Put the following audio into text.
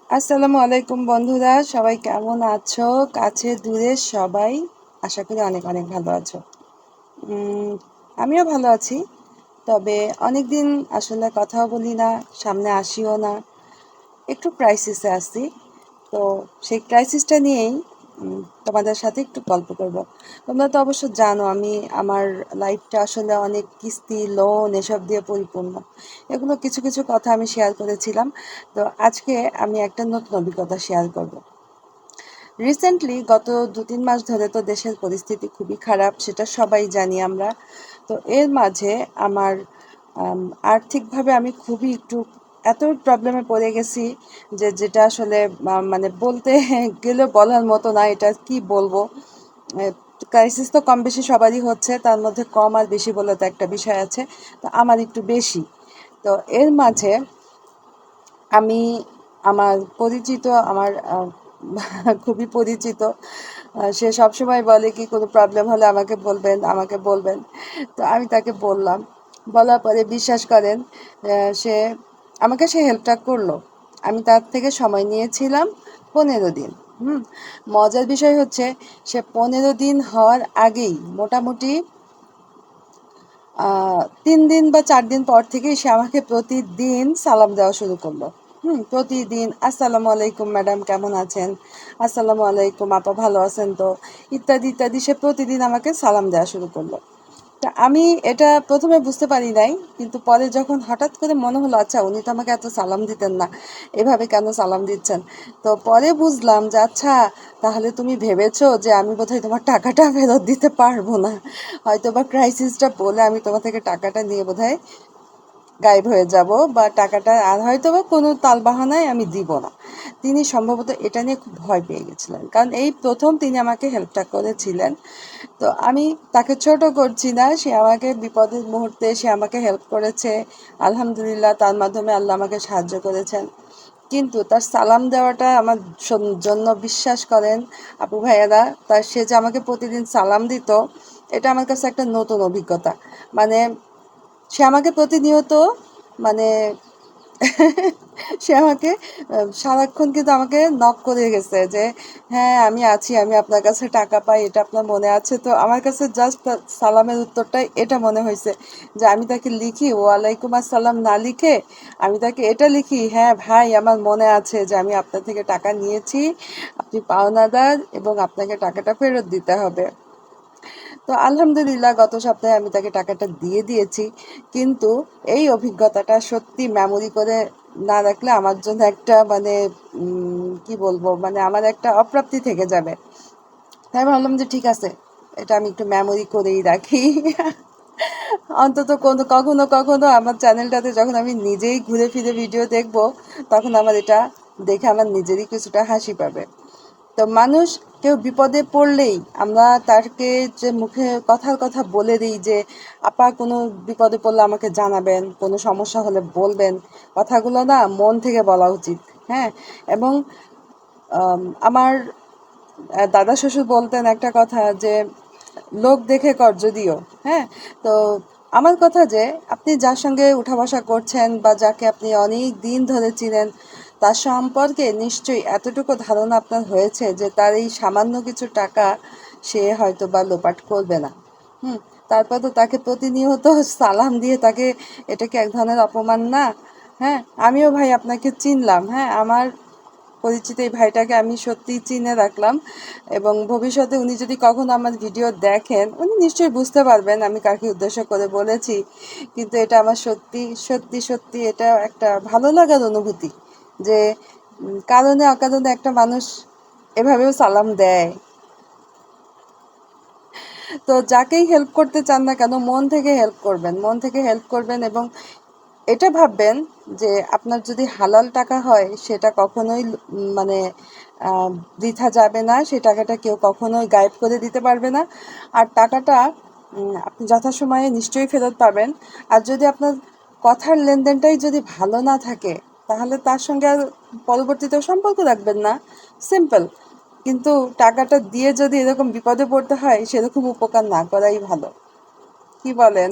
আসসালামু আলাইকুম বন্ধুরা, সবাই কেমন আছো? কাছে দূরে সবাই আশা করি অনেক অনেক ভালো আছো। উম, আমিও ভালো আছি। তবে অনেক দিন আসলে কথাও বলি না, সামনে আসিও না, একটু ক্রাইসিসে আছি। তো সেই ক্রাইসিসটা নিয়েই তোমাদের সাথে একটু গল্প করব। তোমরা তো অবশ্য জানো আমি আমার লাইফটা আসলে অনেক কিস্তি লোন এসব দিয়ে পরিপূর্ণ। এগুলো কিছু কিছু কথা আমি শেয়ার করেছিলাম। তো আজকে আমি একটা নতুন অভিজ্ঞতা শেয়ার করব। রিসেন্টলি গত ২-৩ মাস ধরে তো দেশের পরিস্থিতি খুবই খারাপ, সেটা সবাই জানি আমরা। তো এর মাঝে আমার আর্থিকভাবে আমি খুবই একটু এত প্রবলেমে পড়ে গেছি যে যেটা আসলে মানে বলতে গেলে বলার মতো না। এটা কি বলবো, ক্রাইসিস তো কম বেশি সবারই হচ্ছে, তার মধ্যে কম আর বেশি বলে তো একটা বিষয় আছে। তো আমার একটু বেশি। তো এর মাঝে আমি আমার পরিচিত আমার খুবই পরিচিত, সে সবসময় বলে কি কোনো প্রবলেম হলে আমাকে বলবেন আমাকে বলবেন। তো আমি তাকে বললাম, বলার পরে বিশ্বাস করেন, সে হেল্পটা করলো। আমি তার থেকে সময় নিয়েছিলাম 15 দিন। হুম। মজার বিষয় হচ্ছে, সে 15 দিন হওয়ার আগেই মোটামুটি 3 দিন বা 4 দিন পর থেকেই সে আমাকে প্রতিদিন সালাম দেওয়া শুরু করলো। প্রতিদিন আসসালামু আলাইকুম ম্যাডাম, কেমন আছেন? আসসালামু আলাইকুম আপা, ভালো আছেন তো? ইত্যাদি ইত্যাদি সে প্রতিদিন আমাকে সালাম দেওয়া শুরু করলো। তা আমি এটা প্রথমে বুঝতে পারি নাই, কিন্তু পরে যখন হঠাৎ করে মনে হলো আচ্ছা উনি তো আমাকে এত সালাম দিতেন না, এভাবে কেন সালাম দিচ্ছেন? তো পরে বুঝলাম যে আচ্ছা, তাহলে তুমি ভেবেছো যে আমি বোধহয় তোমার টাকাটা ফেরত দিতে পারবো না, হয়তো বা ক্রাইসিসটা বলে আমি তোমার থেকে টাকাটা নিয়ে বোধহয় গায়েব হয়ে যাব, বা টাকাটা আর হয়তো বা কোনো তালবাহানায় আমি দিব না। তিনি সম্ভবত এটা নিয়ে খুব ভয় পেয়ে গেছিলেন, কারণ এই প্রথম তিনি আমাকে হেল্পটা করেছিলেন। তো আমি তাকে ছোট করছি না, সে আমাকে বিপদের মুহূর্তে সে আমাকে হেল্প করেছে। আলহামদুলিল্লাহ, তার মাধ্যমে আল্লাহ আমাকে সাহায্য করেছেন। কিন্তু তার সালাম দেওয়াটা আমার জন্য, বিশ্বাস করেন আপু ভাইয়ারা, সে যে আমাকে প্রতিদিন সালাম দিত, এটা আমার কাছে একটা নতুন অভিজ্ঞতা। মানে সে আমাকে প্রতিনিয়ত, মানে সে আমাকে সারাক্ষণ কিন্তু আমাকে নক করে গেছে যে হ্যাঁ আমি আছি, আমি আপনার কাছে টাকা পাই, এটা আপনার মনে আছে তো? আমার কাছে জাস্ট সালামের উত্তরটাই এটা মনে হয়েছে যে আমি তাকে লিখি ওয়ালাইকুম আসসালাম না লিখে আমি তাকে এটা লিখি, হ্যাঁ ভাই আমার মনে আছে যে আমি আপনার থেকে টাকা নিয়েছি, আপনি পাওনাদার এবং আপনাকে টাকাটা ফেরত দিতে হবে। তো আলহামদুলিল্লাহ গত সপ্তাহে আমি তাকে টাকাটা দিয়ে দিয়েছি। কিন্তু এই অভিজ্ঞতাটা সত্যি মেমোরি করে না রাখলে আমার জন্য একটা মানে কি বলবো, মানে আমার একটা অপ্রাপ্তি থেকে যাবে। তাই ভাবলাম যে ঠিক আছে, এটা আমি একটু মেমোরি করেই রাখি। অন্তত কোনো কখনো কখনো আমার চ্যানেলটাতে যখন আমি নিজেই ঘুরে ফিরে ভিডিও দেখব, তখন আমার এটা দেখে আমার নিজেরই কিছুটা হাসি পাবে। তো মানুষ কেউ বিপদে পড়লেই আমরা তাকে যে মুখে কথার কথা বলে দিই যে আপা কোনো বিপদে পড়লে আমাকে জানাবেন, কোনো সমস্যা হলে বলবেন, কথাগুলো না মন থেকে বলা উচিত। হ্যাঁ। এবং আমার দাদা শ্বশুর বলতেন একটা কথা যে লোক দেখে কর যদিও। হ্যাঁ। তো আমার কথা যে আপনি যার সঙ্গে উঠা বসা করছেন বা যাকে আপনি অনেক দিন ধরে চিনেন, তার সম্পর্কে নিশ্চয়ই এতটুকু ধারণা আপনার হয়েছে যে তার এই সামান্য কিছু টাকা সে হয়তো বা লোপাট করবে না। হুম। তারপর তো তাকে প্রতিনিয়ত সালাম দিয়ে তাকে, এটা কি এক ধরনের অপমান না? হ্যাঁ। আমিও ভাই আপনাকে চিনলাম, হ্যাঁ আমার পরিচিত এই ভাইটাকে আমি সত্যিই চিনে রাখলাম। এবং ভবিষ্যতে উনি যদি কখনো আমার ভিডিও দেখেন, উনি নিশ্চয়ই বুঝতে পারবেন আমি কাকে উদ্দেশ্য করে বলেছি। কিন্তু এটা আমার সত্যি সত্যি সত্যি এটা একটা ভালো লাগার অনুভূতি যে কারণে অকারণে একটা মানুষ এভাবেও সালাম দেয়। তো যাকেই হেল্প করতে চান না কেন, মন থেকে হেল্প করবেন, মন থেকে হেল্প করবেন। এবং এটা ভাববেন যে আপনার যদি হালাল টাকা হয় সেটা কখনোই মানে বৃথা যাবে না, সেই টাকাটা কেউ কখনোই গায়েব করে দিতে পারবে না। আর টাকাটা আপনি যথাসময়ে নিশ্চয়ই ফেরত পাবেন। আর যদি আপনার কথার লেনদেনটাই যদি ভালো না থাকে, তাহলে তার সঙ্গে আর পরবর্তীতেও সম্পর্ক রাখবেন না। সিম্পল। কিন্তু টাকাটা দিয়ে যদি এরকম বিপদে পড়তে হয়, সেরকম উপকার না করাই ভালো। কি বলেন?